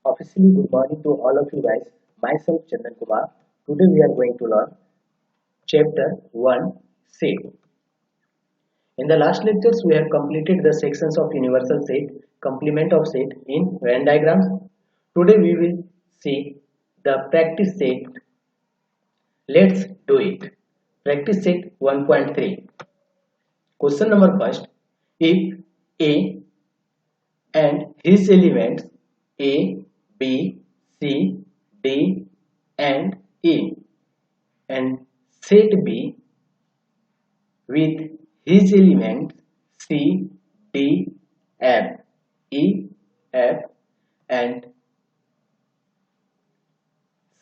Officially, good morning to all of you guys. Myself, Chandan Kumar. Today we are going to learn Chapter 1 Set. In the last lectures, we have completed the sections of universal set, complement of set in Venn diagrams. Today we will see the practice set. Let's do it. Practice set 1.3. Question number first. If A and his elements A, B, C, D and E and set B with his elements C, D, F, E, F and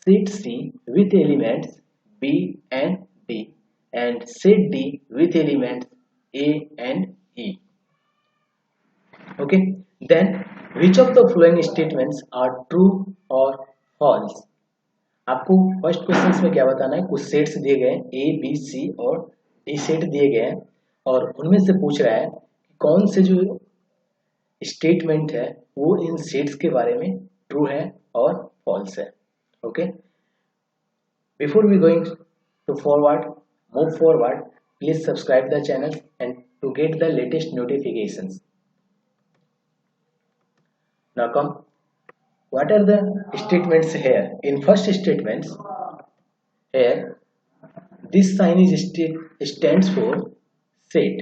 set C with elements B and D and set D with elements A and E. Okay, then which of the following statements are true or false? आपको first question में क्या बताना है, कुछ sets दिए गए A B C और D set दिए गए हैं और उनमें से पूछ रहा है कि कौन से जो स्टेटमेंट है वो इन सेट्स के बारे में ट्रू है और फॉल्स है. Okay, before we going to move forward, please subscribe the channel and to get the latest notifications. Now come, what are the statements here? In first statements, here this sign is stands for set.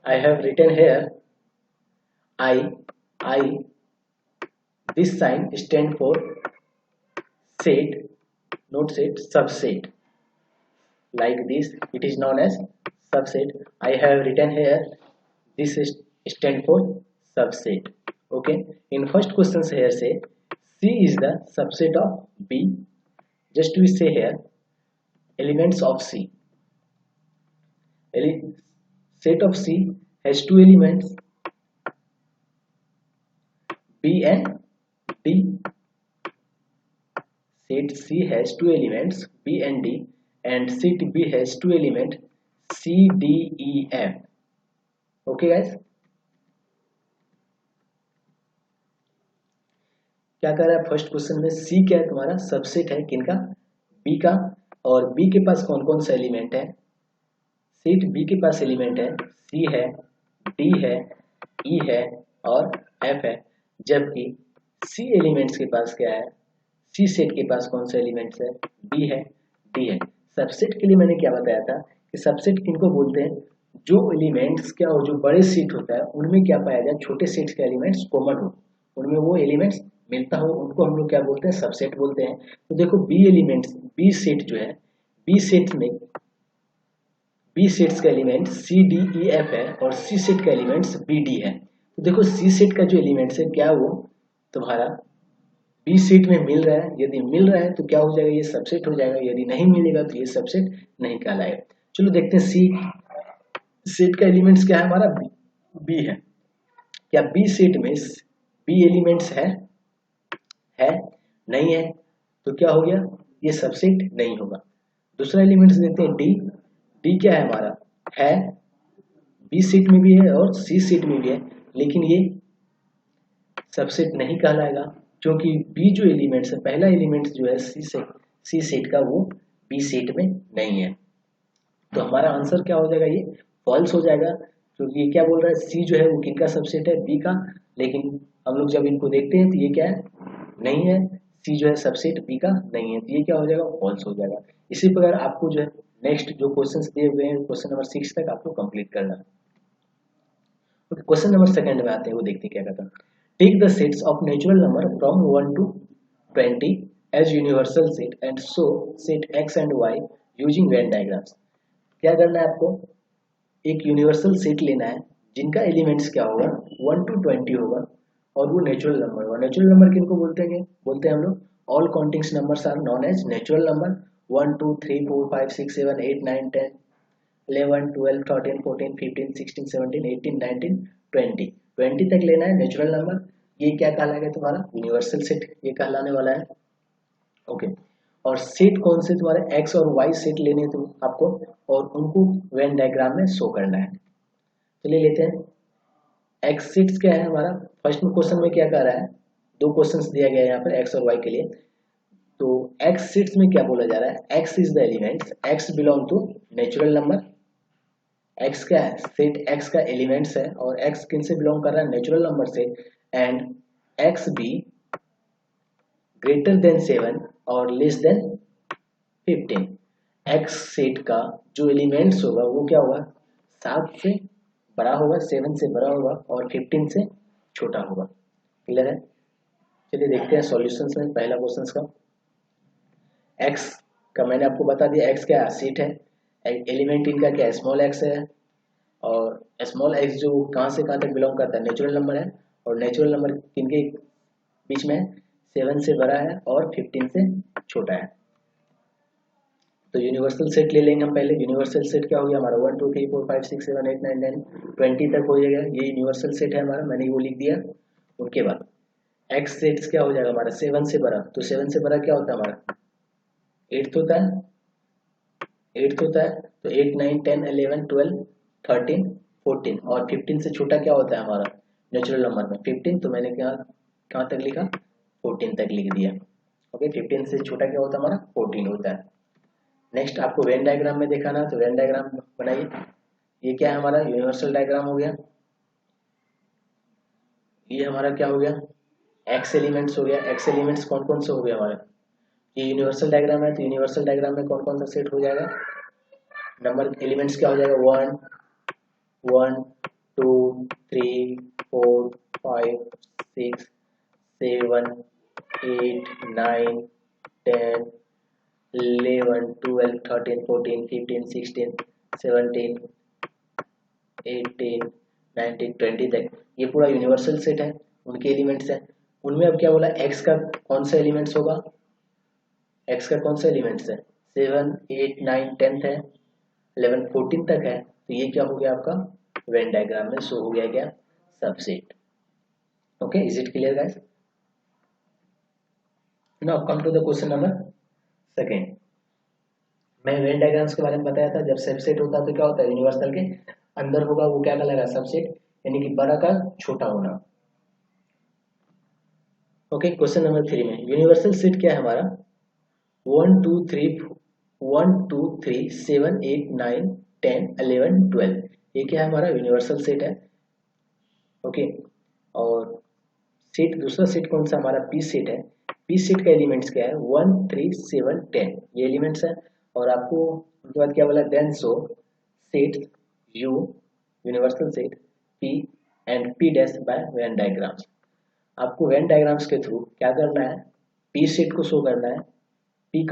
I have written here I. This sign stands for set, not set, subset. Like this, it is known as subset. I have written here this stands for subset. Okay, in first questions here say C is the subset of B. Just we say here elements of C. Set of C has two elements B and D. Set C has two elements B and D and set B has two elements C, D, E, F. Okay guys, क्या कर रहा है first question में, सी क्या है तुम्हारा subset है किनका, बी का, और बी के पास कौन कौन सा एलिमेंट है, सेट बी के पास एलिमेंट है सी है, डी है, ई है और एफ है. जबकि सी एलिमेंट्स के पास क्या है, सी सेट के पास कौन सा एलिमेंट्स है, बी है, डी है. सबसेट के लिए मैंने क्या बताया था कि सबसेट किनको बोलते हैं, जो एलिमेंट्स क्या हो, जो बड़े सेट होता है उनमें क्या पाया जाए, छोटे सेट के एलिमेंट्स कॉमन हो, उनमें वो एलिमेंट्स मिलता हो, उनको हम लोग क्या बोलते हैं, सबसेट बोलते हैं. तो देखो बी एलिमेंट्स, बी सेट जो है, बी सेट में बी सेट्स का एलिमेंट सी, डी, ई, एफ है और सी सेट का एलिमेंट्स बी, डी है. तो देखो सी सेट का जो एलिमेंट्स है क्या वो तुम्हारा बी सेट में मिल रहा है, यदि मिल रहा है तो क्या हो जाएगा, ये सबसेट हो जाएगा, यदि नहीं मिलेगा तो ये सबसेट नहीं कहलाएगा. चलो देखते हैं सी सेट का एलिमेंट्स क्या है, हमारा बी है. क्या बी सेट में बी एलिमेंट्स है नहीं है, तो क्या हो गया, ये सबसेट नहीं होगा. दूसरा एलिमेंट्स देते हैं डी. डी क्या है हमारा, है बी सेट में भी है और सी सेट में भी है, लेकिन ये सबसेट नहीं कहलाएगा क्योंकि बी जो एलिमेंट्स है, पहला एलिमेंट्स जो है सी सेट का, वो बी सेट में नहीं है. तो हमारा आंसर क्या हो जाएगा, ये फॉल्स हो जाएगा क्योंकि ये क्या बोल रहा है, सी जो है वो किनका सबसेट है, बी का, लेकिन हम लोग जब इनको देखते हैं तो ये क्या है, नहीं है, सी जो है सबसेट बी का नहीं है, तो ये क्या हो जाएगा, फॉल्स हो जाएगा. इसी प्रकार आपको जो है नेक्स्ट जो क्वेश्चंस दिए हुए हैं क्वेश्चन नंबर 6 तक आपको कंप्लीट करना है. ओके, क्वेश्चन नंबर सेकंड में आते हैं, वो देखते हैं क्या कहता है. Take the sets of natural number from 1 to 20 as universal set and so set X and Y using Venn diagrams. क्या करना है आपको, एक यूनिवर्सल सेट लेना है जिनका एलिमेंट्स क्या होगा, 1 to 20 होगा और वो नेचुरल नंबर होगा. नेचुरल नंबर किनको बोलते हैं हम लोग, all countings numbers are known as natural number. 1 2 3 4 5 6 7 8 9 10 11 12 13 14 15 16 17 18 19 20 20 तक लेना है नेचुरल नंबर. ये क्या कहलाएगा तुम्हारा, यूनिवर्सल सेट ये कहलाने वाला है. ओके, और सेट कौन से तुम्हारे एक्स और वाई सेट लेने तुम आपको और उनको वेन डायग्राम में शो करना है. तो ले लेते हैं एक्स सेट्स क्या है हमारा, फर्स्ट में क्वेश्चन में क्या कह रहा है, दो क्वेश्चंस दिया गया है यहाँ पर एक्स और वाई के लिए। तो एक्स सीट्स में क्या बोला जा रहा है, X is the elements, X belong to natural number. X क्या है, सेट एक्स का एलिमेंट्स है और एक्स किन से बिलोंग कर रहा है, नेचुरल नंबर से। And x be greater than 7 और लेस देन 15। एक्स सेट का जो एलिमेंट्स होगा वो क्या होगा, 7 से बड़ा होगा, 7 से बड़ा होगा और 15 से छोटा होगा। क्लियर है। चलिए देखते हैं सॉल्यूशंस में पहला क्वेश्चन का। एक्स का मैंने आपको बता दिया, एक्स क्या सेट है, एलिमेंट इनका क्या स्मॉल एक्स है, और स्मॉल एक्स जो कहाँ से कहाँ तक बिलोंग करता है, नेचुरल नंबर है। और नेचुरल नंबर किनके बीच में, 7 से बड़ा है और 15 से छोटा है। तो यूनिवर्सल सेट ले लेंगे हम पहले। यूनिवर्सल सेट क्या हो गया हमारा, 1 2 3 4 5 6 7 8 9 10 20 तक हो जाएगा, ये यूनिवर्सल सेट है हमारा, मैंने वो लिख दिया। उसके बाद एक्स सेट्स क्या हो जाएगा हमारा, 7 से बड़ा, तो 7 से बड़ा क्या होता है हमारा, 8 होता है, 8 होता है। तो 8 9 10 11 12 13 14 और 15 से छोटा क्या होता है हमारा नेचुरल नंबर में 15, तो मैंने क्या कहाँ तक लिखा, 14 तक लिख दिया। ओके, 15 से छोटा क्या होता है हमारा, 14 होता है। नेक्स्ट आपको वेन डायग्राम में देखा ना, तो वेन डायग्राम बनाइए। ये क्या है हमारा, यूनिवर्सल डायग्राम हो गया। ये हमारा क्या हो गया, एक्स एलिमेंट्स हो गया। एक्स एलिमेंट्स कौन कौन से हो गए हमारे, ये यूनिवर्सल डायग्राम है, तो यूनिवर्सल डायग्राम में कौन कौन सा सेट हो जाएगा, नंबर एलिमेंट्स क्या हो जाएगा, 1 1 2 3 4 5 6 7 8 9 10 11 12 13 14 15 16 17 18 19 20 तक, ये पूरा यूनिवर्सल सेट है, उनके एलिमेंट्स हैं। उनमें अब क्या बोला, एक्स का कौन सा एलिमेंट्स होगा, एक्स का कौन सा एलिमेंट्स है, 7 8 9 10 है, 11 14 तक है, तो ये क्या हो गया आपका वेन डायग्राम में शो हो गया क्या, subset. Okay, is it clear guys. Now come to the question number second. मैं वेन डायग्राम्स के बारे में बताया था, जब सबसेट होता है तो क्या होता है, यूनिवर्सल के अंदर होगा वो क्या कहलाएगा, सबसेट, यानी कि बड़ा का छोटा होना। ओके, क्वेश्चन नंबर 3 में यूनिवर्सल सेट क्या है हमारा, 1 2 3 1 2 3 7 8 9 10 11 12, ये क्या है हमारा यूनिवर्सल सेट है। ओके, और सेट दूसरा सेट कौन सा हमारा, पी सेट है। पी सेट का एलिमेंट्स क्या है, 1 3 7 10, ये एलिमेंट्स है। और आपको उसके बाद क्या बोला, then so set U universal set P and P dash by Venn diagrams. आपको वेन डायग्राम्स के थ्रू क्या करना है, पी सेट को शो करना है। पी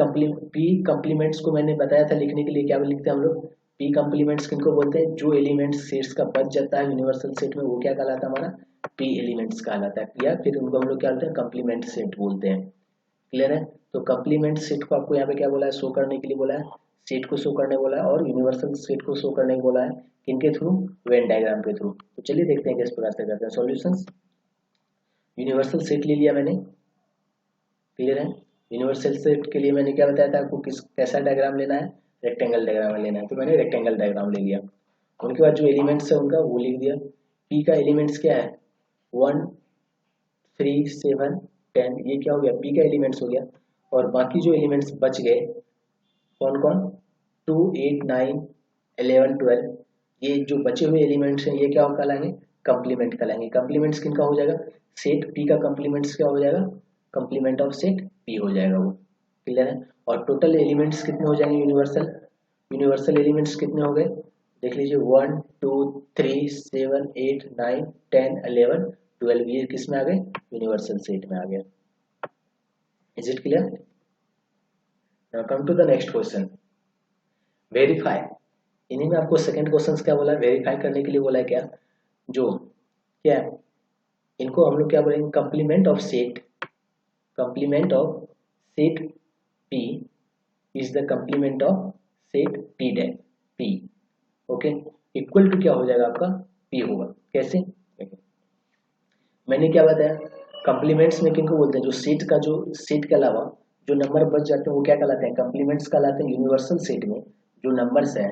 कंप्लीमेंट्स को मैंने बताया था लिखने के लिए, क्या लिखते हैं हम लोग, पी कंप्लीमेंट्स किनको बोलते हैं, जो एलिमेंट्स सेट्स का बच जाता है यूनिवर्सल सेट में, वो क्या कहलाता है हमारा, पी एलिमेंट्स कहलाता है, या फिर उनको हम लोग क्या बोलते हैं, कंप्लीमेंट सेट बोलते हैं। क्लियर है। तो कंप्लीमेंट सेट को आपको यहाँ पे क्या बोला है, शो करने के लिए बोला है, सेट को शो करने बोला है, और यूनिवर्सल सेट को शो करने बोला है, किनके थ्रू, वेन डायग्राम के थ्रू। तो चलिए देखते हैं किस प्रकार से करते हैं सॉल्यूशंस। यूनिवर्सल सेट ले लिया मैंने, क्लियर है। यूनिवर्सल सेट के लिए मैंने क्या बताया था आपको, किस कैसा डायग्राम लेना है, रेक्टेंगल डायग्राम लेना है, तो मैंने रेक्टेंगल डायग्राम ले लिया। उनके बाद जो एलिमेंट्स है उनका वो लिख दिया। पी का एलिमेंट्स क्या है, 1 3 7 10, ये क्या हो गया, पी का एलिमेंट्स हो गया। और बाकी जो एलिमेंट्स बच गए कौन कौन, 2 8 9 11 12, ये जो बचे हुए एलिमेंट्स हैं ये क्या कहलाएंगे, कंप्लीमेंट कहलाएंगे। कंप्लीमेंट्स किनका हो जाएगा, सेट पी का कंप्लीमेंट्स क्या हो जाएगा, कंप्लीमेंट ऑफ सेट पी हो जाएगा वो। क्लियर है। और टोटल एलिमेंट्स कितने हो जाएंगे, यूनिवर्सल एलिमेंट्स कितने हो गए, देख लीजिए, 1 2 3 7 8 9 10 11 12, ये किस में आ गए, यूनिवर्सल सेट में आ गया। Is it clear. Now come to the next question, verify. इन्हीं में आपको सेकंड क्वेश्चन क्या बोला है, वेरीफाई करने के लिए बोला है क्या, जो क्या है, इनको हम लोग क्या बोलेंगे, complement of set P is the complement of set P dash P. Okay, equal to क्या हो जाएगा आपका, पी होगा। कैसे, मैंने क्या बताया, कंप्लीमेंट्स में किनको बोलते हैं, जो सेट का, जो सेट के अलावा जो नंबर बच जाते हैं वो क्या कहलाते हैं, कंप्लीमेंट्स कहलाते हैं। यूनिवर्सल सेट में जो नंबर्स हैं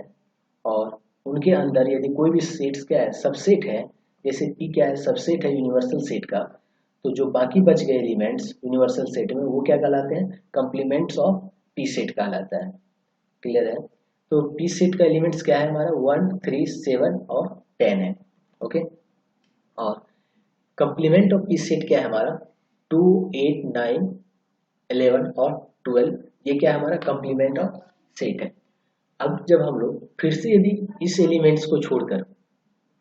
और उनके अंदर यदि कोई भी सेट्स क्या है, सबसेट है, जैसे पी क्या है, सबसेट है यूनिवर्सल सेट का, तो जो बाकी बच गए एलिमेंट्स यूनिवर्सल सेट में वो क्या कहलाते हैं, कंप्लीमेंट्स ऑफ पी सेट कहलाता है। क्लियर है? तो पी सेट का एलिमेंट्स क्या है हमारा, 1 3 7 और 10 है। ओके, और कंप्लीमेंट ऑफ पी सेट क्या है हमारा, 2 8 9 11 और 12, ये क्या है हमारा कंप्लीमेंट ऑफ सेट है। अब जब हम लोग फिर से यदि इस एलिमेंट्स को छोड़कर,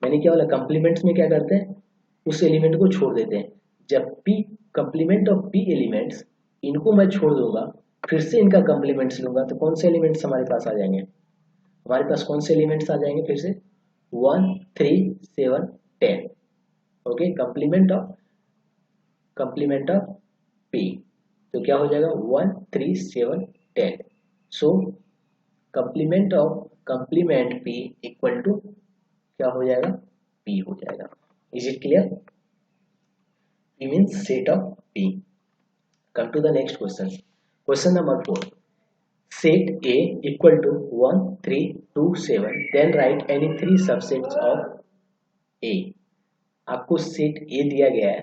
मैंने क्या बोला, कंप्लीमेंट्स में क्या करते हैं, उस एलिमेंट को छोड़ देते हैं। जब P complement of P elements, इनको मैं छोड़ दूंगा, फिर से इनका कंप्लीमेंट्स लूंगा, तो कौन से एलिमेंट्स हमारे पास आ जाएंगे, हमारे पास कौन से एलिमेंट्स आ जाएंगे फिर से, 1 3 7 10। ओके, कंप्लीमेंट ऑफ पी, तो क्या हो जाएगा 1 3 7 10। So complement P equal to क्या हो जाएगा, पी हो जाएगा। Is it clear? P means set of P. Come to the next question, question number 4, set A equal to 1 3 2 7, then write any three subsets of A। आपको set A दिया गया है,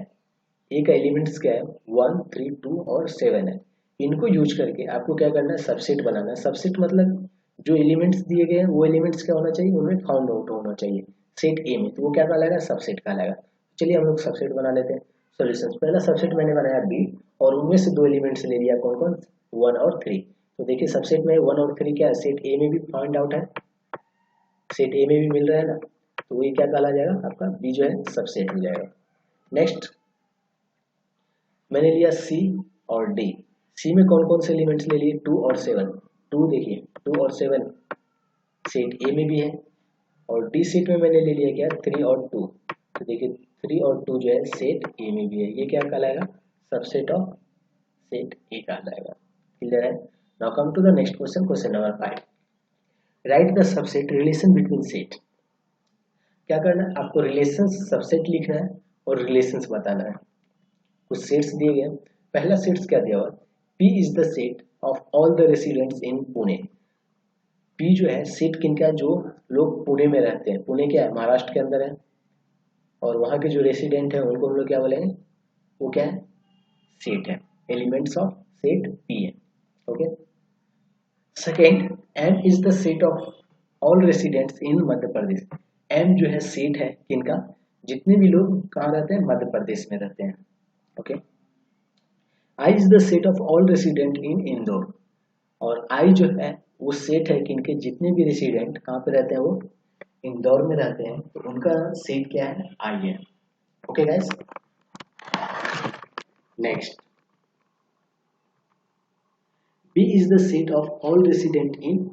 A का एलिमेंट्स क्या है, 1 3 2 और 7 है। इनको यूज करके आपको क्या करना है, सबसेट बनाना है। सबसेट मतलब जो एलिमेंट्स दिए गए हैं वो एलिमेंट्स क्या होना चाहिए, उनमें फाउंड आउट होना चाहिए सेट ए में, तो वो क्या कहलाएगा, सबसेट कहलाएगा। चलिए हम लोग सबसेट बना लेते हैं। सॉल्यूशंस, पहला सबसेट मैंने बनाया बी, और उनमें से दो एलिमेंट्स ले लिया, कौन कौन, 1 और 3। तो देखिए सबसेट में 1 और 3 क्या है, सेट ए में भी फाइंड आउट है, सेट ए में भी मिल रहा है ना, तो ये क्या कहला जाएगा, आपका बी जो है सबसेट हो जाएगा। नेक्स्ट मैंने लिया सी और डी। सी में कौन कौन से एलिमेंट्स ले लिए, 2 और 7। 2 देखिए 2 और 7 सेट ए में भी है, और डी सेट में मैंने ले लिया क्या, 3 और 2। तो देखिए 3 और 2 जो है सेट ए में भी है, ये क्या कहलाएगा, सबसेट ऑफ सेट ए कहलाएगा। क्लियर है? Now come to the next question, question number 5, write the subset relation between set. क्या करना है आपको, रिलेशन सबसेट लिखना है और रिलेशंस बताना है। कुछ सेट्स दिए गए, पहला सेट्स क्या दिया हुआ, P is the set of all the residents in Pune. P जो है सेट किनका, जो लोग पुणे में रहते हैं, पुणे क्या है, महाराष्ट्र के अंदर है, और वहाँ के जो रेसिडेंट है उनको हम लोग क्या बोलेंगे, वो क्या है, सेट है, एलिमेंट्स ऑफ सेट P है। Okay, second, M is the set of all residents in Madhya Pradesh. M जो है सेट है किनका, जितने भी लोग कहाँ रहते हैं, मध्य प्रदेश में रहते हैं। Okay, I is the set of all resident in Indore, और I जो है वो सेट है किनके, जितने भी रेसिडेंट कहाँ पे रहते हैं, वो इंदौर में रहते हैं, तो उनका सेट क्या है, I है। Okay guys, next B is the set of all resident in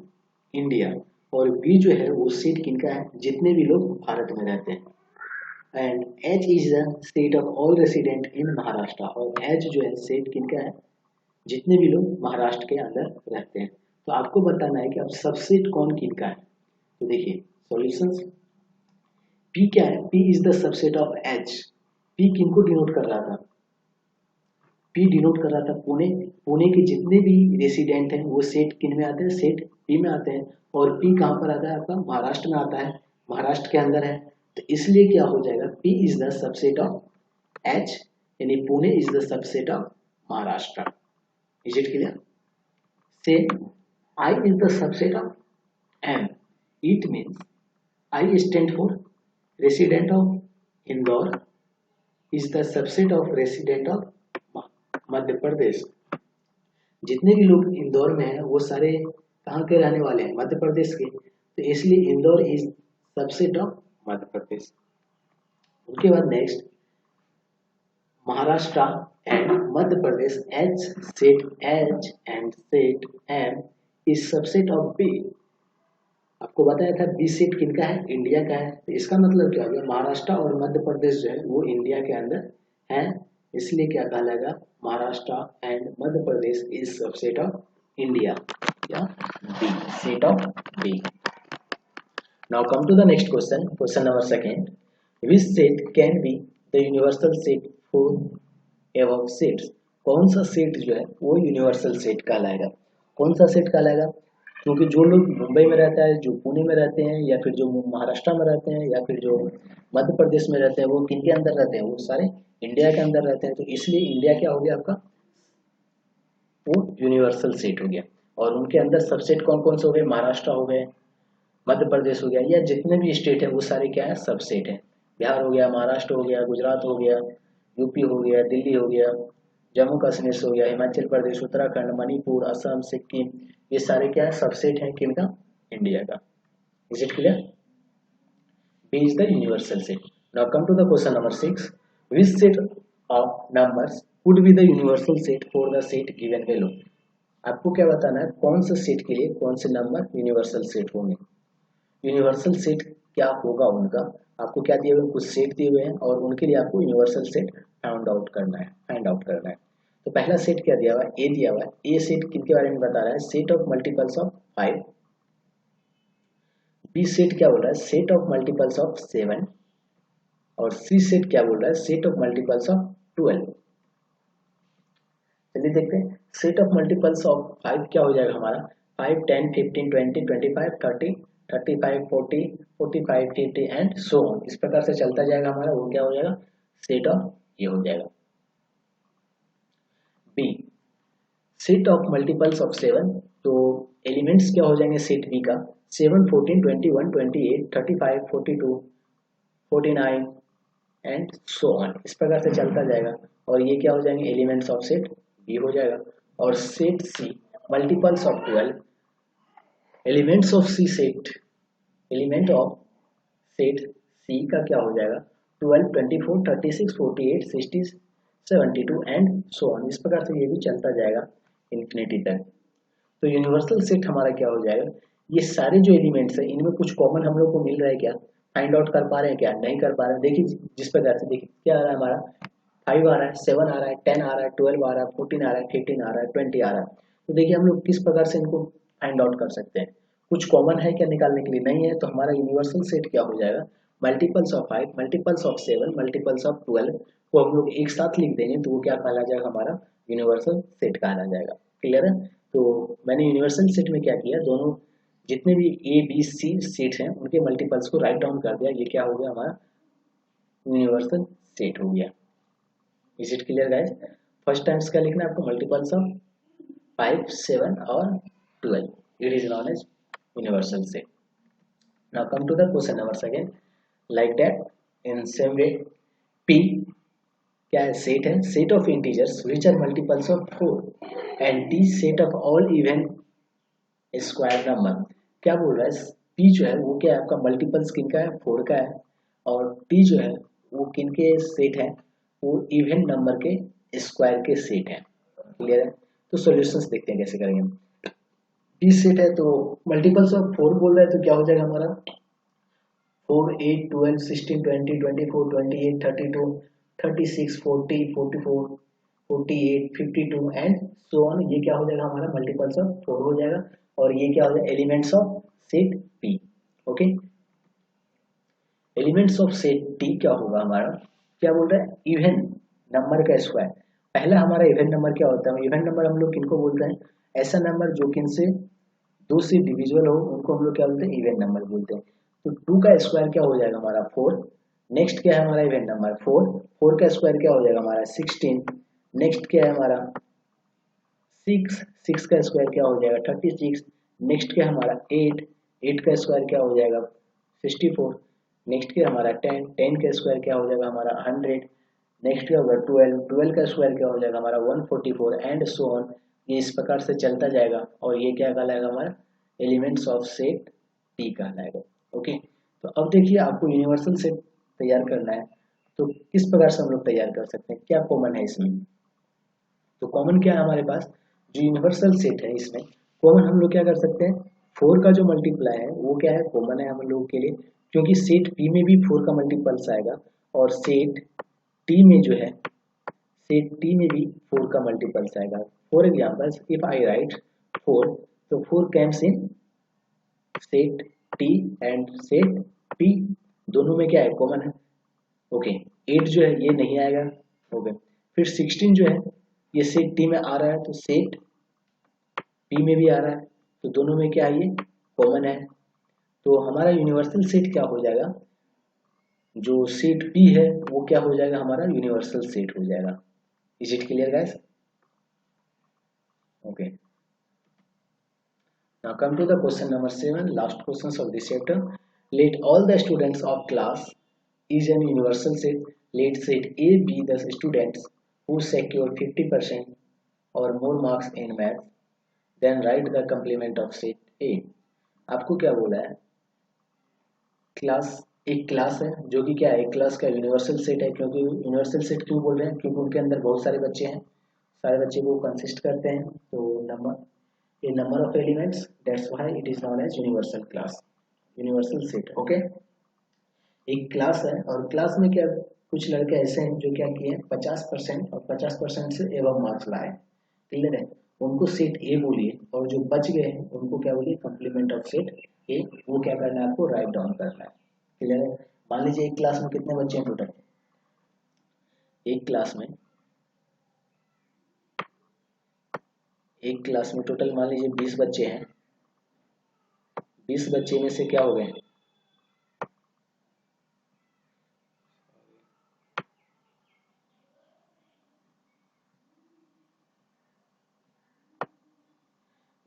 India, और B जो है वो सेट किनका है, जितने भी लोग भारत में रहते हैं। And H is the set of all resident in Maharashtra, और H जो है सेट किनका है, जितने भी लोग महाराष्ट्र के अंदर रहते हैं। तो आपको बताना है कि अब सबसेट कौन किनका है। तो देखिए सॉल्यूशंस, P क्या है, P is the subset of H। P किनको डिनोट कर रहा था, P डिनोट कर रहा था पुणे, पुणे के जितने भी रेसिडेंट हैं वो सेट किन में आते हैं, सेट P में आते हैं, और P कहाँ पर आता है, आपका महाराष्ट्र में आता है, महाराष्ट्र के अंदर है, तो इसलिए क्या हो जाएगा, P is the subset of H, यानी Pune is the subset of Maharashtra. Is it clear? से I is the subset of M. It means I stand for resident of Indore is the subset of resident of Madhya Pradesh. जितने भी लोग इंदौर में हैं वो सारे कहाँ के रहने वाले हैं, मध्य प्रदेश के, तो इसलिए Indore is subset of Madhya Pradesh. उसके बाद next Maharashtra and Madhya Pradesh, H set H and set M is subset of B। आपको बताया था B सेट किनका है, इंडिया का है, तो इसका मतलब क्या हो गया, महाराष्ट्र और मध्य प्रदेश जो है वो इंडिया के अंदर है, इसलिए क्या कहलाएगा, Maharashtra and Madhya Pradesh is subset of India, या B, set of B। Now come to the next question, question number second, which set can be the universal set for above sets. कौन सा सेट जो है वो यूनिवर्सल सेट कहलाएगा, कौन सा set कहलाएगा, क्योंकि जो लोग मुंबई में रहता है, जो पुणे में रहते हैं, या फिर जो महाराष्ट्र में रहते हैं, या फिर जो मध्य प्रदेश में रहते हैं, वो किन के अंदर रहते हैं, वो सारे इंडिया के अंदर रहते हैं। तो इसलिए इंडिया क्या हो गया आपका, वो यूनिवर्सल सेट हो गया। और उनके अंदर सबसेट कौन कौन से हो गए, महाराष्ट्र हो गए, मध्य प्रदेश हो गया, या जितने भी स्टेट है वो सारे क्या है, सबसेट है। बिहार हो गया, महाराष्ट्र हो गया, गुजरात हो गया, यूपी हो गया, दिल्ली हो गया, जम्मू कश्मीर हो गया, हिमाचल प्रदेश, उत्तराखंड, मणिपुर, असम, सिक्किम, ये सारे क्या है, सबसेट है किनका, इंडिया का। Is it clear? B is the universal set. Now come to the question number 6. Which set of numbers could be the universal set for the set given below? आपको क्या बताना है, कौन से सेट के लिए कौन से नंबर यूनिवर्सल सेट होंगे। यूनिवर्सल सेट क्या होगा उनका, आपको क्या दिए हुए, कुछ सेट दिए हुए हैं और उनके लिए आपको यूनिवर्सल सेट फाइंड आउट करना है। तो पहला सेट क्या दिया हुआ है, ए दिया हुआ है। ए सेट किनके बारे में बता रहा है, set of multiples of 5। B set क्या बोल रहा है, सेट ऑफ मल्टीपल्स ऑफ 7। और सी सेट क्या बोल रहा है, सेट ऑफ मल्टीपल्स ऑफ 12। चलिए देखते हैं, सेट ऑफ मल्टीपल्स ऑफ 5 क्या हो जाएगा हमारा, 5, 10, 15, 20, 25, 30, 35, 40, 45, 50 एंड सो ऑन, इस प्रकार से चलता जाएगा हमारा, वो क्या हो जाएगा, सेट ऑफ ये हो जाएगा। B set of multiples of 7, तो एलिमेंट्स क्या हो जाएंगे सेट बी का, 7, 14, 21, 28, 35, 42, 49 एंड सो ऑन, इस प्रकार से चलता जाएगा। और ये क्या हो जाएंगे, एलिमेंट्स ऑफ सेट बी हो जाएगा। और set C multiples of 12, elements of C set, element of set C का क्या हो जाएगा, 12, 24, 36, 48, 60, 72 एंड सो ऑन, इस प्रकार से ये भी चलता जाएगा इन्फिनिटी तक। तो यूनिवर्सल सेट हमारा क्या हो जाएगा, ये सारे जो एलिमेंट्स हैं इनमें कुछ कॉमन हम लोग को मिल रहा है क्या, फाइंड आउट कर पा रहे हैं क्या, नहीं कर पा रहे हैं। देखिए जिस प्रकार से, देखिए क्या आ रहा है हमारा, 5 आ रहा है, 7 आ रहा है, 10 आ रहा है, 12 आ रहा है, 14 आ रहा है, 15 आ रहा है, 20 आ रहा है। तो देखिए हम लोग किस प्रकार से इनको फाइंड आउट कर सकते हैं, कुछ कॉमन है क्या निकालने के लिए, नहीं है। तो हमारा यूनिवर्सल सेट क्या हो जाएगा, multiples of 5, multiples of 7, multiples of 12 को हम लोग एक साथ लिख देंगे तो वो क्या कहला जाएगा, हमारा यूनिवर्सल सेट कहला जाएगा। क्लियर है? तो मैंने यूनिवर्सल सेट में क्या किया, दोनों जितने भी ए बी सी सेट हैं उनके मल्टीपल्स को राइट डाउन कर दिया, ये क्या हो गया हमारा यूनिवर्सल सेट हो गया। Is it clear guys? First times क्या लिखना है आपको, मल्टीपल्स ऑफ 5, 7 और 12, it is known as universal set. Now come to the question numbers again. Like that, in same way, P क्या है, सेट है, set of integers which are multiples of 4 and T set of all even square number. क्या बोल रहा है, P जो है वो क्या है आपका, मल्टीपल्स किन का है, 4 का है, और T जो है वो किन के सेट है, वो इवन नंबर के स्क्वायर के सेट है। क्लियर है? तो सॉल्यूशंस देखते हैं कैसे करेंगे। P सेट है तो मल्टीपल्स ऑफ 4 बोल रहा है, तो क्या हो जाएगा हमारा 4, 8, 12, 16, 20, 24, 28, 32, 36, 40, 44, 48, 52 एंड सो ऑन, ये क्या हो जाएगा हमारा मल्टीपल्स ऑफ 4 हो जाएगा। और ये क्या हो जाएगा, elements of set P। Okay, elements of set T क्या होगा हमारा, क्या बोल रहा है, इवन नंबर का स्क्वायर। पहला हमारा इवन नंबर क्या होता है, इवन नंबर हम लोग किनको बोलते हैं, ऐसा नंबर जो किन से 2 से डिविजिबल हो उनको हम लोग क्या बोलते हैं, इवन नंबर बोलते हैं। तो 2 का स्क्वायर क्या हो जाएगा हमारा 4। नेक्स्ट क्या है हमारा इवन नंबर 4, 4 का स्क्वायर क्या हो जाएगा हमारा 16। नेक्स्ट क्या है हमारा 6, 6 का स्क्वायर क्या हो जाएगा 36। नेक्स्ट क्या है हमारा 8, 8 का स्क्वायर क्या हो जाएगा 64। नेक्स्ट क्या हमारा 10, 10 का स्क्वायर क्या हो जाएगा हमारा 100। नेक्स्ट क्या होगा 12, 12 का स्क्वायर क्या हो जाएगा हमारा 144 एंड सो ऑन, ये इस प्रकार से चलता जाएगा। और ये क्या कहलाएगा हमारा एलिमेंट्स ऑफ सेट T कहलाएगा। ओके, तो अब देखिए आपको यूनिवर्सल सेट तैयार करना है, तो किस प्रकार से हम लोग तैयार कर सकते हैं, क्या कॉमन है इसमें। तो कॉमन क्या है हमारे पास, जो यूनिवर्सल सेट है इसमें कॉमन हम लोग क्या कर सकते हैं, 4 का जो मल्टीप्लाई है वो क्या है, कॉमन है हम लोगों के लिए, क्योंकि सेट P में भी 4 का मल्टीपल्स आएगा और सेट T में जो है, सेट T में भी 4 का मल्टीपल्स आएगा। For example if I right 4, तो 4 comes in set T and set P, दोनों में क्या है कॉमन है। ओके, 8 जो है ये नहीं आएगा। ओके, फिर 16 जो है ये सेट T में आ रहा है तो सेट P में भी आ रहा है। तो दोनों में क्या है, ये कॉमन है। तो हमारा यूनिवर्सल सेट क्या हो जाएगा, जो सेट पी है वो क्या हो जाएगा, हमारा यूनिवर्सल सेट हो जाएगा। Is it clear guys? Okay, now come to the question number 7, last questions of this chapter. Let all the students of class is an universal set. Let set A be the students who secure 50% or more marks in math. Then write the complement of set A. आपको क्या बोला है, class, एक class है जो कि क्या है, एक क्लास का यूनिवर्सल सेट है। क्योंकि यूनिवर्सल सेट क्यों बोल रहे हैं, क्योंकि उनके अंदर बहुत सारे बच्चे हैं, सारे बच्चे को कंसिस्ट करते हैं, तो number, a number of elements, that's why it is known as universal class, universal set. Okay, एक क्लास है और क्लास में क्या, कुछ लड़के ऐसे हैं जो क्या किए 50% और 50% से एबव मार्क्स लाए, क्लियर है, उनको सेट ए बोलिए, और जो बच गए हैं उनको क्या बोलिए, कंप्लीमेंट ऑफ सेट ए। वो क्या करना है, आपको राइट डाउन करना है, क्लियर है। मान लीजिए एक क्लास में कितने बच्चे हैं टोटल, एक क्लास में, एक क्लास में टोटल मान लीजिए 20 बच्चे हैं, 20 बच्चे में से क्या हो गए,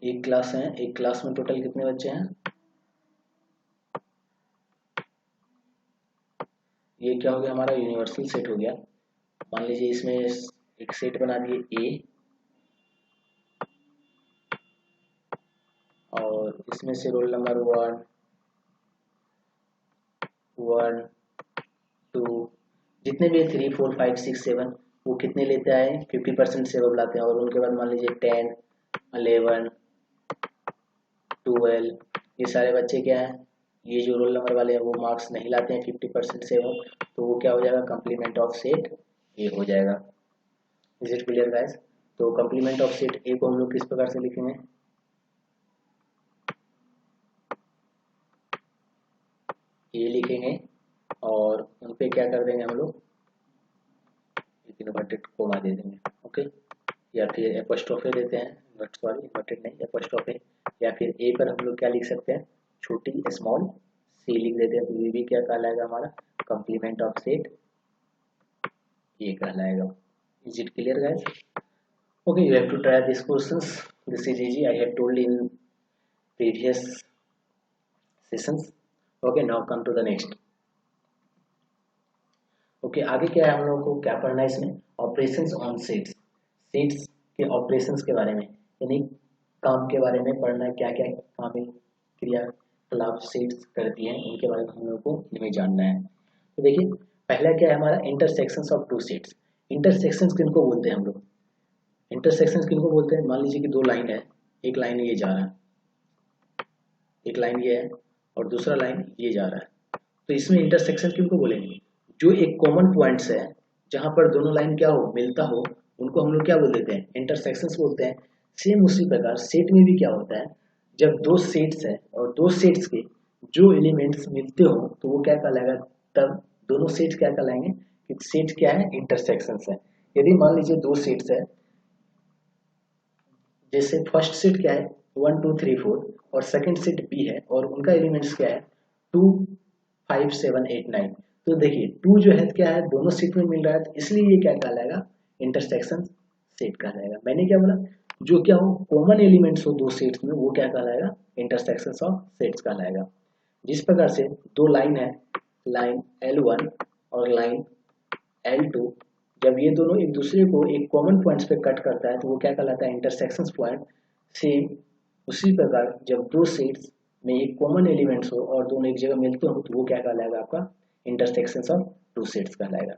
एक क्लास है, एक क्लास में टोटल कितने बच्चे हैं, ये क्या हो गया, हमारा यूनिवर्सल सेट हो गया। मान लीजिए इसमें एक सेट बना दिए ए, और इसमें से रोल नंबर 1, 2, जितने भी 3, 4, 5, 6, 7, वो कितने लेते आए, 50% से अब लाते हैं। और उनके बाद मान लीजिए 10, 11, 12, ये सारे बच्चे क्या है, ये जो रोल नंबर वाले हैं वो मार्क्स नहीं लाते हैं 50% से अब, तो वो क्या हो जाएगा, कंप्लीमेंट ऑफ सेट ए हो जाएगा। Is it clear guys? तो कंप्लीमेंट ऑफ सेट ए को हम लोग किस प्रकार से लिखेंगे, ये लिखेंगे और उन पे क्या कर देंगे हम लोग, एक इन्वर्टेड कोमा दे देंगे, ओके, या फिर एपोस्ट्रोफे देते हैं, सॉरी इन्वर्टेड नहीं, एपोस्ट्रोफे, या फिर ए पर हम लोग क्या लिख सकते हैं, छोटी स्मॉल सी लिख देते हैं, तो ये भी क्या कहलाएगा, हमारा कंप्लीमेंट ऑफ सेट ए कहलाएगा। Is it clear guys? Okay, you have to try this questions, this is easy, I have told in previous sessions. Okay, now come to the next. Okay, आगे क्या है, हम लोगों को क्या पढ़ना है इसमें, ऑपरेशंस ऑन सेट्स, सेट्स के ऑपरेशंस के बारे में, यानी काम के बारे में पढ़ना है, क्या क्या काम क्रियाकलाप सेट्स करती हैं उनके बारे में हम लोगों को इनमें जानना है। तो देखिए, पहला क्या है हमारा, intersections of two sets. Intersections किनको बोलते हैं हम लोग, इंटरसेक्शंस किनको बोलते हैं, मान लीजिए कि दो लाइन है, एक लाइन ये जा रहा है, एक लाइन ये है और दूसरा लाइन ये जा रहा है, तो इसमें इंटरसेक्शन किनको बोलेंगे, जो एक कॉमन पॉइंट्स है जहां पर दोनों लाइन क्या हो, मिलता हो, उनको हम लोग क्या बोल देते हैं, इंटरसेक्शंस बोलते हैं। सेम उसी प्रकार सेट में भी क्या होता है, जब दो सेट्स है और दो सेट्स के जो एलिमेंट्स मिलते हो तो वो क्या कहलाएगा, तब दोनों सेट्स क्या कहलाएंगे, कि सेट क्या है, इंटरसेक्शंस है। यदि मान लीजिए दो सेट्स है, जैसे फर्स्ट सेट क्या है 1, 2, 3, 4 और सेकंड सेट बी है और उनका एलिमेंट्स क्या है 2, 5, 7, 8, 9, तो देखिए 2 जो है क्या है दोनों सेट में मिल रहा है, तो इसलिए ये क्या कहलाएगा, इंटरसेक्शन सेट कहलाएगा। मैंने क्या बोला, जो क्या हो कॉमन एलिमेंट्स हो दो सेट्स में वो क्या कहलाएगा, इंटरसेक्शन ऑफ सेट्स कहलाएगा। जिस प्रकार से दो लाइन है, लाइन L1 और लाइन L2, जब ये दोनों एक दूसरे को एक कॉमन पॉइंट्स पे कट करता है तो वो क्या कहलाता है, इंटरसेक्शंस पॉइंट। सेम उसी प्रकार जब दो सेट्स में एक कॉमन एलिमेंट्स हो और दोनों एक जगह मिलते हो तो वो क्या कहलाएगा, आपका इंटरसेक्शंस ऑफ टू सेट्स कहलाएगा।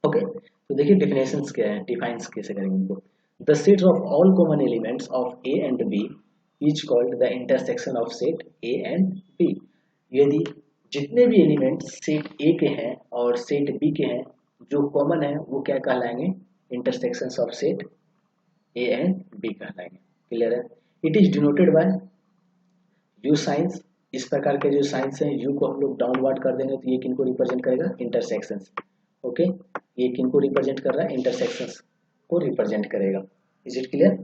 ओके, तो देखिए डिफिनेशंस क्या है, डिफाइंस कैसे करेंगे इनको। The sets of all common elements of A and B is called the intersection of set A and B. यदि जितने भी एलिमेंट सेट ए के हैं और सेट बी के हैं जो कॉमन है वो क्या कहलाएंगे, intersections of set A and B कहलाएंगे। क्लियर है? It is denoted by U science. इस प्रकार के जो साइंस है यू को हम लोग डाउनवर्ड कर देंगे तो ये किनको रिप्रेजेंट करेगा, इंटरसेक्शंस। ओके, ये किनको रिप्रेजेंट कर रहा है, इंटरसेक्शंस को रिप्रेजेंट करेगा। Is it clear?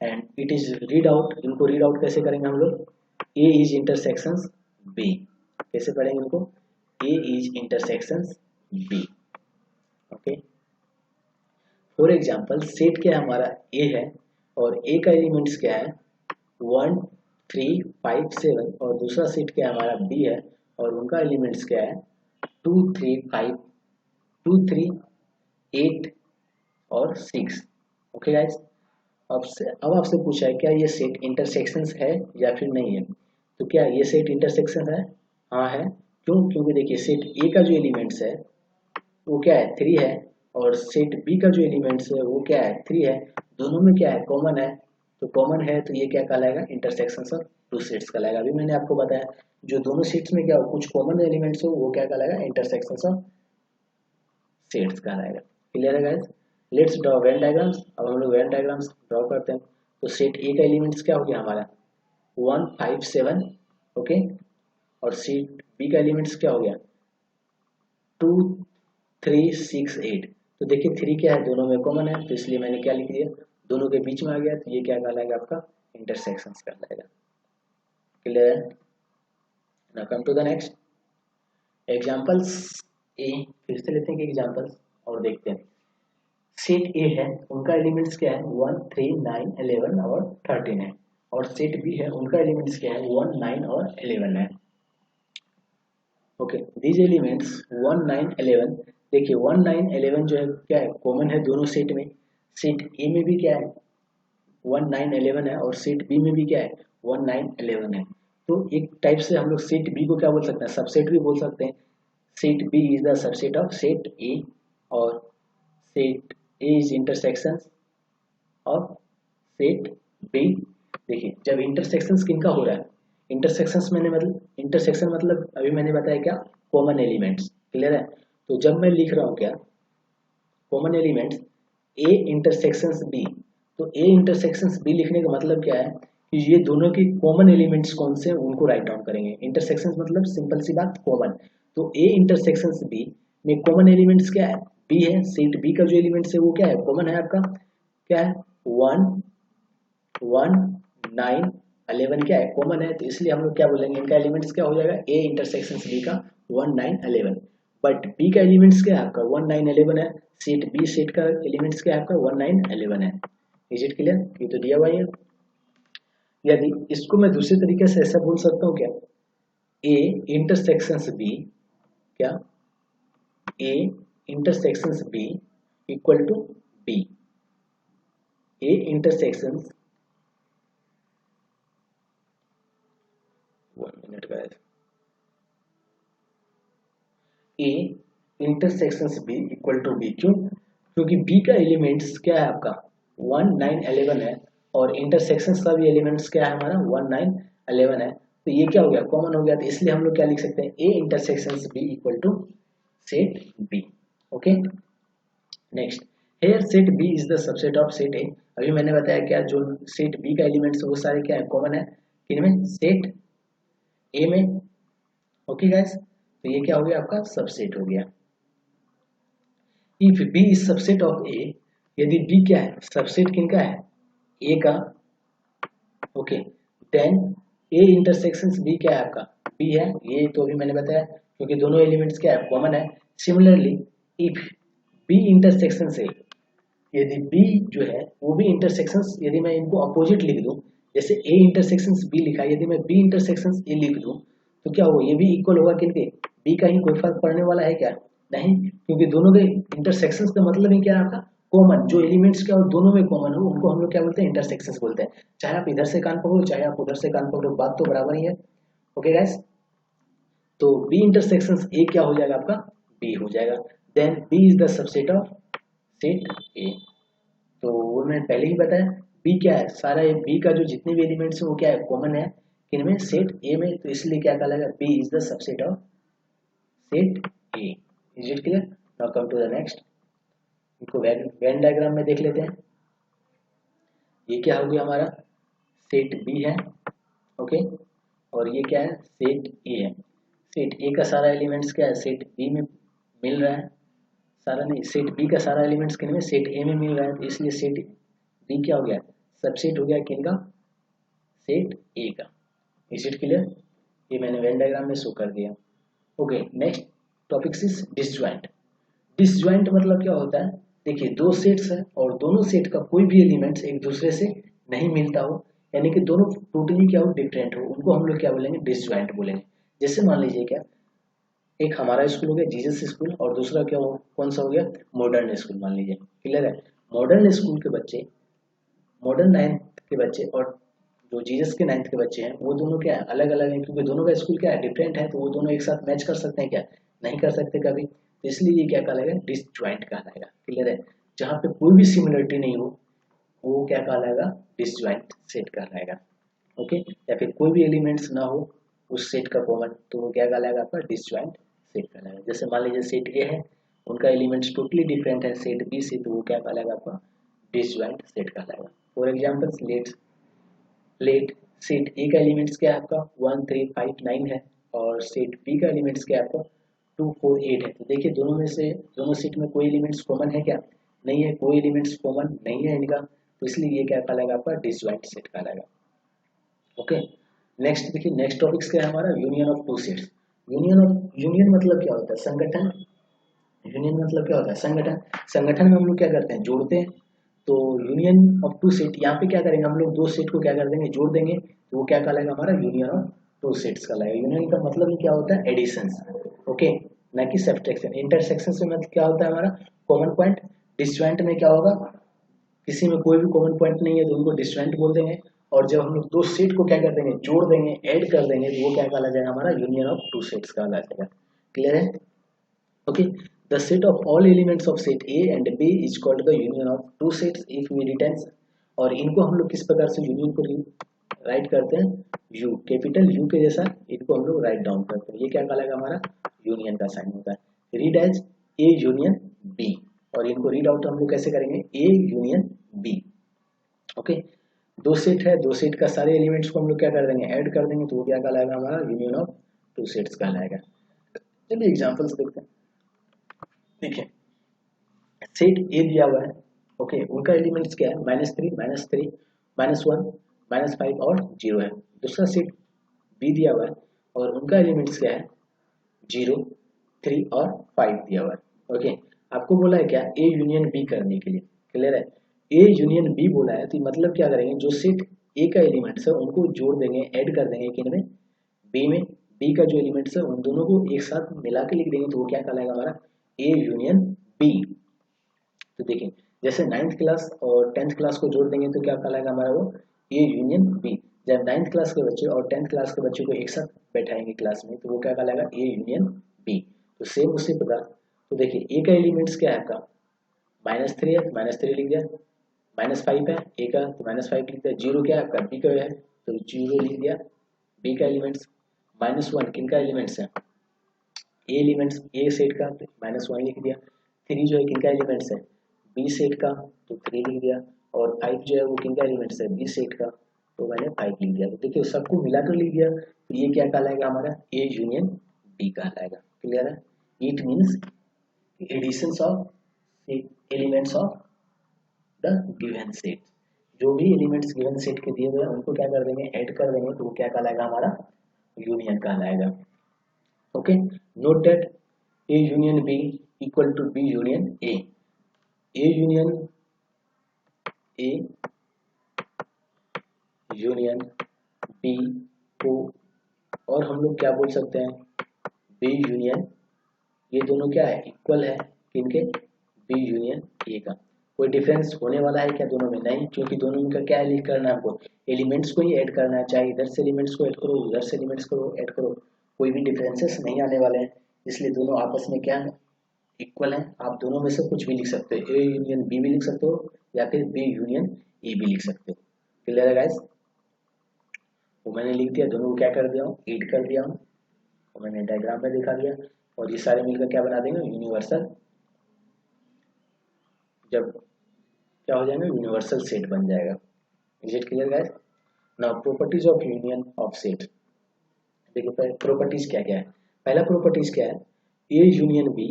And it is read out, इनको रीड आउट कैसे करेंगे हम लोग, ए इज इंटरसेक्शंस बी, कैसे पढ़ेंगे इनको, A is intersections B. Okay, for example set क्या है हमारा, ए है और ए का एलिमेंट्स क्या है 1 3 5 7 और दूसरा सेट क्या है हमारा बी है और उनका एलिमेंट्स क्या है 2 3 5 2 3 8 और 6। ओके गाइज, अब आपसे पूछा है क्या ये सेट इंटरसेक्शंस है या फिर नहीं है, तो क्या ये सेट इंटरसेक्शन है, हाँ है। क्यों, क्योंकि देखिए सेट ए का जो एलिमेंट्स है वो क्या है 3 है और सेट बी का जो एलिमेंट्स है वो क्या है 3 है, दोनों में क्या है कॉमन है, तो कॉमन है तो ये क्या कहलाएगा इंटरसेक्शन ऑफ टू सेट्स कहलाएगा। अभी मैंने आपको बताया जो दोनों सेट्स में क्या हो कुछ कॉमन एलिमेंट्स हो वो क्या कहलाएगा इंटरसेक्शन ऑफ सेट्स कहलाएगा। क्लियर है guys, let's draw Venn diagrams. अब हम लोग वेन डायग्राम्स ड्रॉ करते हैं। तो सेट ए का एलिमेंट्स क्या हो गया हमारा 1 5 7, ओके, और सेट बी का एलिमेंट्स क्या हो गया 2 3 6 8। तो देखिए 3 क्या है दोनों में कॉमन है तो इसलिए मैंने क्या लिख दिया दोनों के बीच में आ गया, तो ये क्या कहलाएगा आपका इंटरसेक्शंस कहलाएगा। क्लियर है, now come to the next examples A, फिर से लेते हैं कि एग्जांपल्स और देखते हैं। सेट ए है उनका एलिमेंट्स क्या है 1 3 9 11 और 13 है और सेट बी है उनका एलिमेंट्स क्या है 1 9 और 11 है। ओके, दीज एलिमेंट्स 1 9 11, देखिए 1 9 11 जो है क्या है कॉमन है दोनों सेट में, सेट ए में भी क्या है 1 9 11 है और सेट बी में भी क्या है 1 9 11 है। तो एक टाइप से हम लोग सेट बी को क्या बोल सकते हैं सबसेट भी बोल सकते हैं। Set B is the subset of set A और set A is intersection of set B. देखिए जब इंटरसेक्शन किनका हो रहा है, इंटरसेक्शंस मैंने मतलब इंटरसेक्शन मतलब अभी मैंने बताया क्या कॉमन एलिमेंट्स। क्लियर है, तो जब मैं लिख रहा हूँ क्या कॉमन एलिमेंट्स ए इंटरसेक्शंस बी, तो ए इंटरसेक्शंस बी लिखने का मतलब क्या है कि ये दोनों की कॉमन एलिमेंट्स कौन से हैं उनको राइट डाउन करेंगे। इंटरसेक्शंस मतलब सिंपल सी बात कॉमन, तो ए इंटरसेक्शंस बी में कॉमन एलिमेंट्स क्या है बी है, सेट बी का जो एलिमेंट्स है वो क्या है कॉमन है आपका क्या है 1 1 9 11 क्या है कॉमन है, तो इसलिए हम लोग क्या बोलेंगे इनका एलिमेंट्स क्या हो जाएगा ए इंटरसेक्शन बी का 1 9 11। बट बी का एलिमेंट्स क्या है आपका 1 9 11 है, सेट बी सेट का एलिमेंट्स क्या है आपका 1 9 11 है। इज इट क्लियर, ये तो दिया हुआ है। यदि इसको मैं दूसरे तरीके से ऐसा बोल सकता हूँ क्या ए इंटरसेक्शन बी क्या A intersection B equal to B, A intersection 1 minute का A intersection B equal to B, क्यों, क्योंकि बी का एलिमेंट्स क्या है आपका 1 9 11 है और इंटरसेक्शन का भी एलिमेंट्स क्या है हमारा 1 9 11 है, तो ये क्या हो गया कॉमन हो गया, तो इसलिए हम लोग क्या लिख सकते हैं A intersection B equal to set B. Okay, next here set B is the subset of set A. अभी मैंने बताया क्या जो सेट बी का एलिमेंट्स वो सारे क्या है कॉमन है किनमें सेट ए में। ओके गाइस, तो ये क्या हो गया आपका सबसेट हो गया। If B is subset of A, यदि बी क्या है सबसेट किनका है ए का, okay, then A intersection B क्या है आपका बी है, ये तो अभी मैंने बताया क्योंकि दोनों एलिमेंट्स क्या है कॉमन है। सिमिलरली इफ बी इंटरसेक्शन से, यदि बी जो है वो भी इंटरसेक्शन, यदि मैं इनको अपोजिट लिख दूं जैसे ए इंटरसेक्शन बी लिखा है, यदि मैं बी इंटरसेक्शन ए लिख दूं तो क्या होगा ये भी इक्वल होगा किनके बी का ही, कोई फर्क पड़ने वाला है क्या नहीं, क्योंकि दोनों के इंटरसेक्शंस का मतलब ही क्या है आपका कॉमन, जो एलिमेंट्स क्या हो दोनों में कॉमन हो उनको हम लोग क्या बोलते हैं इंटरसेक्शंस बोलते हैं। चाहे आप इधर से कान पकड़ो चाहे आप उधर से कान पकड़ो बात तो बराबर ही है। ओके गाइस, तो बी इंटरसेक्शंस ए क्या हो जाएगा आपका बी हो जाएगा, then B is the subset of set A. तो वो मैंने पहले ही बताया बी क्या है सारा बी का जो जितने भी एलिमेंट्स हैं वो क्या है कॉमन है किनमें सेट ए में, तो इसलिए क्या कहलाएगा B is the subset of set A. Is it clear, now come to the next, इनको वेन डायग्राम में देख लेते हैं। ये क्या हो गया हमारा सेट बी है, ओके, और ये क्या है सेट ए है। सेट ए का सारा एलिमेंट्स क्या है सेट बी में मिल रहा है, सारा नहीं सेट बी का सारा एलिमेंट्स किन में सेट ए में मिल रहा है, तो इसलिए सेट बी क्या हो गया सबसेट हो गया किनका, सेट ए का। Is it clear? ये मैंने वेन डायग्राम में शो कर दिया। Okay, next topic is disjoint. Disjoint मतलब क्या होता है, देखिए दो सेट्स है और दोनों सेट का कोई भी एलिमेंट्स एक दूसरे से नहीं मिलता हो, यानी कि दोनों टोटली क्या हो, डिफरेंट हो, उनको हम लोग क्या बोलेंगे, डिसजॉइंट बोलेंगे। जैसे मान लीजिए क्या, एक हमारा स्कूल हो गया जीसस स्कूल और दूसरा क्या हो, कौन सा हो गया, मॉडर्न स्कूल मान लीजिए। क्लियर है? मॉडर्न स्कूल के बच्चे, मॉडर्न 9th के बच्चे और जो जीसस के 9th के बच्चे हैं, वो दोनों क्या है, अलग अलग हैं, क्योंकि दोनों का स्कूल क्या है, डिफरेंट है, तो वो दोनों एक साथ मैच कर सकते हैं क्या, नहीं कर सकते कभी, तो इसलिए ये क्या कहलाएगा, डिसजॉइंट कहलाएगा। क्लियर है? जहाँ पे कोई भी सिमिलरिटी नहीं हो वो क्या कहलाएगा, डिसजॉइंट सेट कहलाएगा। ओके, या फिर कोई भी एलिमेंट्स ना हो उस सेट का कॉमन, तो वो क्या कहलाएगा, आपका डिसजॉइंट सेट कहलाएगा। जैसे मान लीजिए सेट ए है, उनका एलिमेंट्स टोटली डिफरेंट है सेट बी से, तो वो क्या कहलाएगा, आपका डिसजॉइंट सेट कहलाएगा। For example let set A का एलिमेंट्स क्या है आपका 1 3 5 9 है और सेट बी का एलिमेंट्स क्या है आपका 2 4 8 है। तो देखिए दोनों में से, दोनों सेट में कोई एलिमेंट्स कॉमन है क्या, नहीं है, कोई एलिमेंट्स कॉमन नहीं है इनका, तो इसलिए ये क्या कहलाएगा, आपका डिसजॉइंट सेट कहलाएगा। ओके, नेक्स्ट देखिए, नेक्स्ट टॉपिक्स क्या है हमारा, union of two sets. Union मतलब क्या होता है, संगठन। यूनियन मतलब क्या होता है, संगठन। संगठन में हम लोग क्या करते हैं, जोड़ते हैं। तो यूनियन ऑफ टू सेट, यहाँ पे क्या करेंगे हम लोग, दो सेट को क्या कर देंगे, जोड़ देंगे, तो वो क्या कहलाएगा, हमारा यूनियन ऑफ टू सेट्स कहलाएगा। यूनियन का मतलब ही क्या होता है, एडिशन। ओके, ना कि सब्ट्रैक्शन। इंटरसेक्शन से मतलब क्या होता है हमारा, कॉमन पॉइंट। डिसजॉइंट में क्या होगा, किसी में कोई भी कॉमन पॉइंट नहीं है तो उनको डिसजॉइंट बोल देंगे। और जब हम लोग दो सेट को क्या कर देंगे, जोड़ देंगे, ऐड कर देंगे, तो वो क्या कहला जाएगा, हमारा यूनियन ऑफ टू सेट्स कहला जाएगा। क्लियर है? Okay, the set of all elements of set A and B is called the union of two sets if we retain। और इनको हम लोग किस प्रकार से यूनियन को राइट करते हैं, U, कैपिटल U के जैसा इनको हम लोग राइट डाउन करते हैं। ये क्या कहलाएगा, हमारा यूनियन का साइन होता है। Read as A union B, और इनको रीड आउट हम लोग कैसे करेंगे, A यूनियन B। ओके, दो सेट है, दो सेट का सारे एलिमेंट्स को हम लोग क्या कर देंगे, ऐड कर देंगे, तो वो क्या कहलाएगा, हमारा यूनियन ऑफ टू सेट्स कहलाएगा। चलिए एग्जांपल्स देखते हैं। देखिए सेट ए दिया हुआ है, ओके, उनका एलिमेंट्स क्या है, -3 -3 -1 -5 और 0 है। दूसरा सेट बी दिया हुआ है और उनका एलिमेंट्स क्या है, 0 3 और 5 दिया हुआ है। ओके, आपको बोला है क्या, ए यूनियन बी करने के लिए। क्लियर है? ए यूनियन बी बोला है तो मतलब क्या करेंगे, जो सेट ए का एलिमेंट्स है उनको जोड़ देंगे, ऐड कर देंगे किन में, बी में। बी का जो एलिमेंट्स है उन दोनों को एक साथ मिला के लिख देंगे, तो वो क्या कहलाएगा, हमारा ए यूनियन बी। तो देखिए जैसे 9th क्लास और 10th क्लास को जोड़ देंगे तो क्या कहलाएगा, हमारा वो ए यूनियन बी। जब 9th क्लास के बच्चे और 10th क्लास के बच्चे को एक साथ बैठाएंगे क्लास में, तो वो क्या कहलाएगा, ए यूनियन बी। तो सेम उसी प्रकार, तो देखिए ए का एलिमेंट्स क्या है आपका, -3 है, -3 लिख दिया, -5 है ए का, तो -5 लिख दिया, 0 क्या है आपका, बी का है, तो 0 लिख दिया। बी का एलिमेंट्स -1 किन का एलिमेंट्स है, ए एलिमेंट्स ए सेट का, तो -1 लिख दिया। 3 जो है किन का एलिमेंट्स है, बी सेट का, तो 3 लिख दिया। और 5 जो है वो किन का एलिमेंट्स है, बी सेट का, तो मैंने 5 लिख दिया। तो देखिए सबको मिलाकर लिख दिया, तो ये क्या कहलाएगा, हमारा ए यूनियन बी कहलाएगा। क्लियर है? It means additions of elements of the given set. जो भी एलिमेंट्स गिवन सेट के दिए हुए हैं उनको क्या कर देंगे, ऐड कर देंगे, तो वो क्या कहलाएगा, हमारा यूनियन कहलाएगा। Okay, note that A union B equal to B union A। A union A union B को और हम लोग क्या बोल सकते हैं, B union, ये दोनों क्या है, इक्वल है किनके, B union A का। कोई डिफरेंस होने वाला है क्या दोनों में, नहीं, क्योंकि दोनों का क्या है करना है आपको, एलिमेंट्स को ही ऐड करना है, चाहे इधर से एलिमेंट्स को ऐड करो उधर से एलिमेंट्स को ऐड करो, कोई भी डिफरेंसेस नहीं आने वाले हैं, इसलिए दोनों आपस में क्या है, इक्वल है। आप दोनों में से कुछ भी लिख सकते हो, ए यूनियन बी भी लिख सकते हो या फिर बी यूनियन ए भी लिख सकते हो। क्लियर है गाइस? वो मैंने लिख दिया, दोनों को क्या कर दिया हूँ, ऐड कर दिया हूँ, और मैंने डायग्राम में दिखा दिया, और ये सारे मिलकर क्या बना देंगे, यूनिवर्सल। जब क्या हो जाएगा, यूनिवर्सल सेट बन जाएगा। Is it clear guys? Now properties of union of set. देखो प्रॉपर्टीज क्या क्या है। पहला प्रॉपर्टीज क्या है, A union B,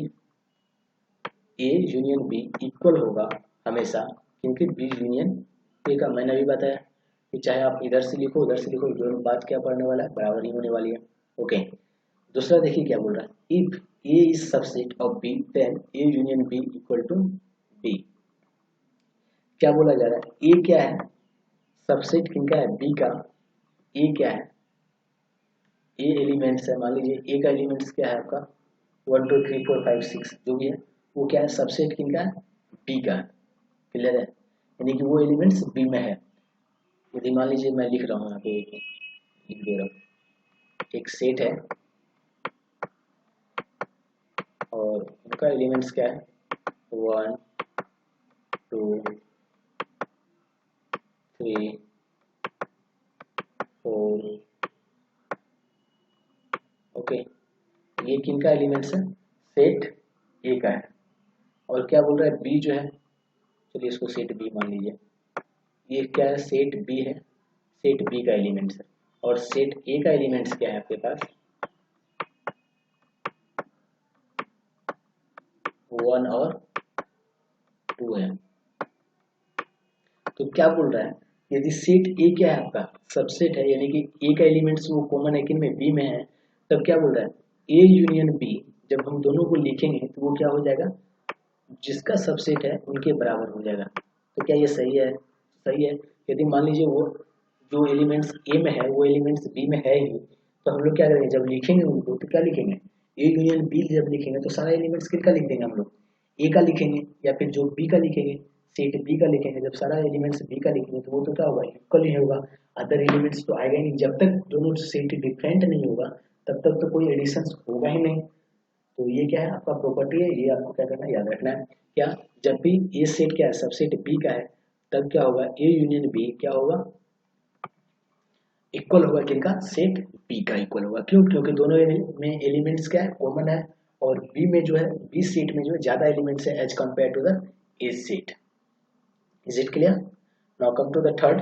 A union B equal होगा हमेशा, क्योंकि बी यूनियन ए का मैंने अभी बताया कि चाहे आप इधर से लिखो उधर से लिखो, दोनों बात क्या पढ़ने वाला है, बराबर ही होने वाली है। ओके, दूसरा देखिए क्या बोल रहा है, if A is subset of B then A union B equal to B. क्या बोला जा रहा है, ए क्या है, सबसेट किनका है, बी का। ए क्या है, ए एलिमेंट्स है, मान लीजिए ए का एलिमेंट्स क्या है आपका 1 2 3 4 5 6 जो भी है, वो क्या है, सबसेट किनका है, बी का है। क्लियर है, यानी कि वो एलिमेंट्स बी में है। यदि मान लीजिए मैं लिख रहा हूँ यहाँ पे, लिख दे रहा हूँ, एक सेट है और उनका एलिमेंट्स क्या है 1 2 3 4। ओके, ये किनका एलिमेंट्स है, सेट ए का है। और क्या बोल रहा है, बी जो है, चलिए इसको सेट बी मान लीजिए, ये क्या है, सेट बी है, सेट बी का एलिमेंट्स है। और सेट ए का एलिमेंट्स क्या है आपके पास 1 और 2 है। तो क्या बोल रहा है, यदि सेट ए क्या है आपका सबसेट है, यानी कि ए का एलिमेंट्स वो कॉमन है किन में, बी में है, तब क्या बोल रहा है ए यूनियन बी, जब हम दोनों को लिखेंगे तो वो क्या हो जाएगा, जिसका सबसेट है उनके बराबर हो जाएगा। तो क्या ये सही है, सही है। यदि मान लीजिए वो जो एलिमेंट्स ए में है वो एलिमेंट्स बी में है ही, तो हम लोग क्या करेंगे, जब लिखेंगे उनको तो क्या लिखेंगे, ए यूनियन बी जब लिखेंगे तो सारा एलिमेंट्स किसका लिख देंगे हम लोग, ए का लिखेंगे, या फिर जो बी का लिखेंगे सेट बी का लिखेंगे। जब सारा एलिमेंट्स बी का लिखेंगे तो वो तो क्या होगा, इक्वल ही होगा, अदर एलिमेंट्स तो आएगा ही नहीं। जब तक दोनों सेट डिफरेंट नहीं होगा तब तक तो कोई एडिशन होगा ही नहीं। तो ये क्या है आपका प्रॉपर्टी है, ये आपको क्या करना है, याद रखना है। क्या, जब भी ए सेट क्या है, सबसेट बी का है, तब क्या होगा, ए यूनियन बी क्या होगा, इक्वल होगा किनका, सेट बी का इक्वल होगा। क्यों, क्योंकि दोनों में एलिमेंट्स क्या है, कॉमन है। और बी में जो है, बी सेट में जो है ज्यादा एलिमेंट्स है as compare to the A set. Is it clear? Now come to the third.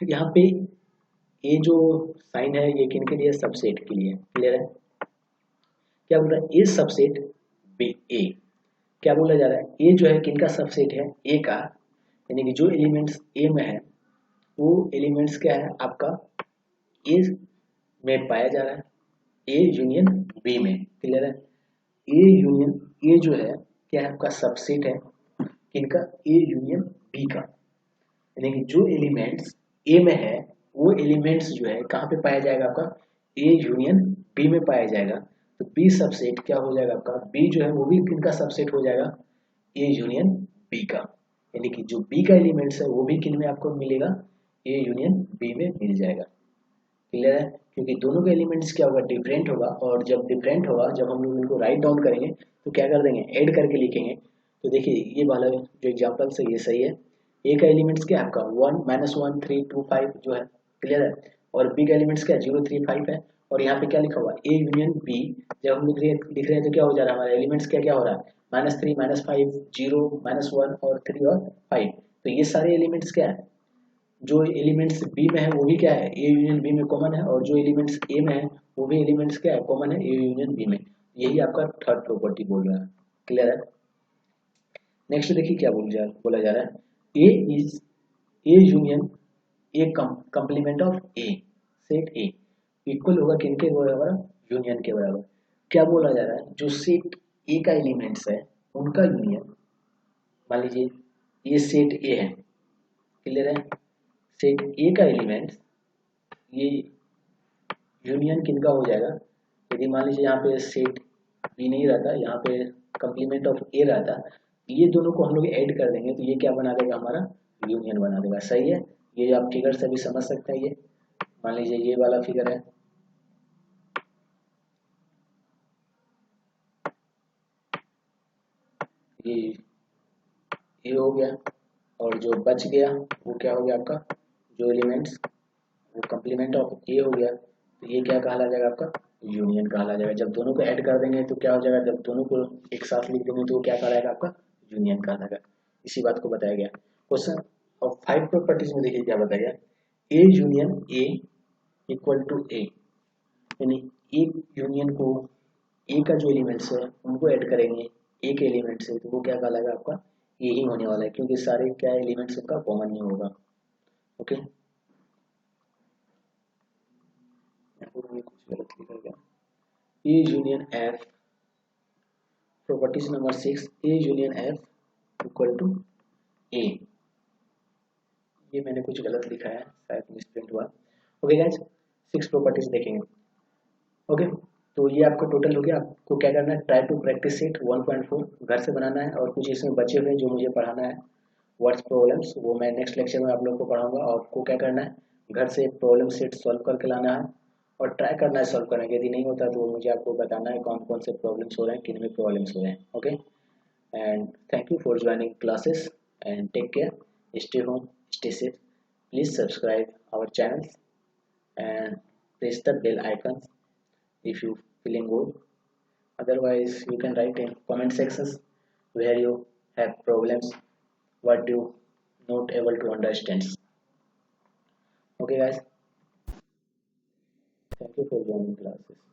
यहाँ पे ये जो साइन है ये किन के लिए, सबसेट के लिए। क्लियर है? क्या बोल रहा है, ए सबसेट बी ए, क्या बोला जा रहा है, ए जो है किनका सबसेट है, ए का, यानी कि जो एलिमेंट्स ए में है वो एलिमेंट्स क्या है आपका ए में पाया जा रहा है, ए यूनियन बी में। क्लियर है? ए यूनियन, ए जो है क्या है आपका सबसेट है किनका, ए यूनियन बी का, यानी कि जो एलिमेंट्स ए में है वो एलिमेंट्स जो है कहाँ पे पाया जाएगा आपका, ए यूनियन बी में पाया जाएगा। तो बी सबसेट क्या हो जाएगा आपका, बी जो है वो भी किनका सबसेट हो जाएगा, ए यूनियन बी का, यानी कि जो बी का एलिमेंट्स है वो भी किन में आपको मिलेगा, ए यूनियन बी में मिल जाएगा। क्लियर है? क्योंकि दोनों के एलिमेंट्स क्या होगा, डिफरेंट होगा, और जब डिफरेंट होगा, जब हम लोग इनको राइट डाउन करेंगे तो क्या कर देंगे, ऐड करके लिखेंगे। तो देखिए ये वाला जो एग्जांपल है ये सही है, ए का एलिमेंट्स क्या है आपका 1 -1 3 2 5 जो है। क्लियर है? और बी का एलिमेंट्स क्या है 0 3 5 है। और यहाँ पे क्या लिखा हुआ है, ए यूनियन बी। जब हम लिख रहे हैं तो क्या हो जा रहा है, हमारा एलिमेंट्स क्या क्या हो रहा है, -3 -5 0 -1 और 3 और 5। तो ये सारे एलिमेंट्स क्या है, जो एलिमेंट्स बी में है वो भी क्या है, ए यूनियन बी में कॉमन है, और जो एलिमेंट्स ए में है वो भी एलिमेंट्स क्या है, कॉमन है ए यूनियन बी में। यही आपका थर्ड प्रॉपर्टी बोल रहा है। क्लियर है? नेक्स्ट देखिए क्या बोला जा रहा है, A is A union A complement of A, set A equal होगा किनके बराबर, यूनियन के बराबर। क्या बोला जा रहा है, जो सेट ए का एलिमेंट्स है उनका यूनियन, मान लीजिए ये सेट ए है। क्लियर है? सेट ए का एलिमेंट्स ये यूनियन किनका हो जाएगा, यदि मान लीजिए यहाँ पे सेट बी नहीं रहता, यहाँ पे कंप्लीमेंट ऑफ ए रहता, ये दोनों को हम लोग ऐड कर देंगे तो ये क्या बना देगा, हमारा यूनियन बना देगा। सही है? ये आप फिगर से भी समझ सकते हैं। ये मान लीजिए ये वाला फिगर है, ये हो गया, और जो बच गया वो क्या हो गया आपका, जो एलिमेंट्स वो कंप्लीमेंट ऑफ ए हो गया, तो ये क्या कहला जाएगा आपका, यूनियन कहला जाएगा। जब दोनों को ऐड कर देंगे तो क्या हो जाएगा, जब दोनों को एक साथ लिख देंगे तो वो क्या कहलाएगा आपका, यूनियन कहलाएगा। इसी बात को बताया गया क्वेश्चन। और 5 प्रॉपर्टीज में देखिए क्या बताया गया, A union A equal to A, यानी एक यूनियन को ए का जो एलिमेंट्स है उनको ऐड करेंगे ए के एलिमेंट से तो वो क्या कहलाएगा आपका, यही होने वाला है, क्योंकि सारे क्या एलिमेंट्स उनका कॉमन ही होगा। ओके, यहाँ पर मैंने कुछ गलत लिखा गया। A union F, properties number 6, A union F equal to A. ये मैंने कुछ गलत लिखा है, शायद मिसप्रिंट हुआ। ओके गाइस, 6 प्रॉपर्टीज देखेंगे। ओके, तो ये आपका टोटल हो गया। आपको क्या करना है, ट्राई टू प्रैक्टिस सेट 1.4 घर से बनाना है, और कुछ इसमें बचे हुए जो मुझे पढ़ाना है वर्ड्स प्रॉब्लम्स, वो मैं नेक्स्ट लेक्चर में आप लोग को पढ़ाऊंगा। और आपको क्या करना है, घर से प्रॉब्लम सेट सॉल्व करके लाना है और ट्राई करना है सॉल्व करने के। यदि नहीं होता तो मुझे आपको बताना है कौन कौन से प्रॉब्लम्स हो रहे हैं, किन में प्रॉब्लम्स हो रहे हैं। Okay, and thank you for joining classes and take care, stay home, stay safe, please subscribe our channel and press the bell icon if you feeling good. Otherwise you can write in comment sections where you have problems, what you not able to understand. Okay guys, thank you for joining classes.